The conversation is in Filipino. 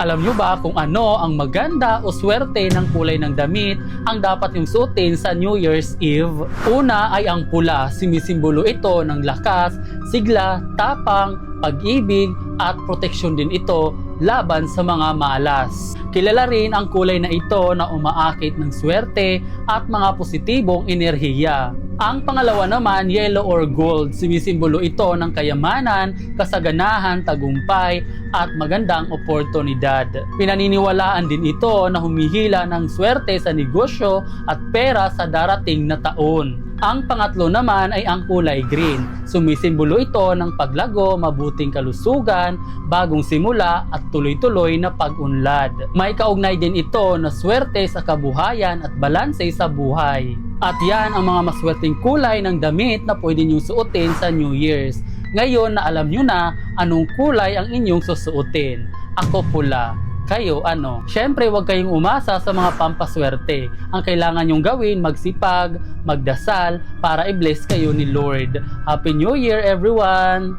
Alam nyo ba kung ano ang maganda o swerte ng kulay ng damit ang dapat yung suotin sa New Year's Eve? Una ay ang pula. Sumisimbolo ito ng lakas, sigla, tapang, pag-ibig at proteksyon din ito laban sa mga malas. Kilala rin ang kulay na ito na umaakit ng swerte at mga positibong enerhiya. Ang pangalawa naman, yellow or gold. Sumisimbolo ito ng kayamanan, kasaganahan, tagumpay at magandang oportunidad. Pinaniniwalaan din ito na humihila ng swerte sa negosyo at pera sa darating na taon. Ang pangatlo naman ay ang kulay green. Sumisimbolo ito ng paglago, mabuting kalusugan, bagong simula at tuloy-tuloy na pag-unlad. May kaugnay din ito na swerte sa kabuhayan at balanse sa buhay. At yan ang mga maswerteng kulay ng damit na pwede niyong suotin sa New Year's. Ngayon na alam niyo na anong kulay ang inyong susuotin. Ako pula. Kayo ano? Siyempre huwag kayong umasa sa mga pampaswerte. Ang kailangan nyong gawin, magsipag, magdasal para i-bless kayo ni Lord. Happy New Year everyone!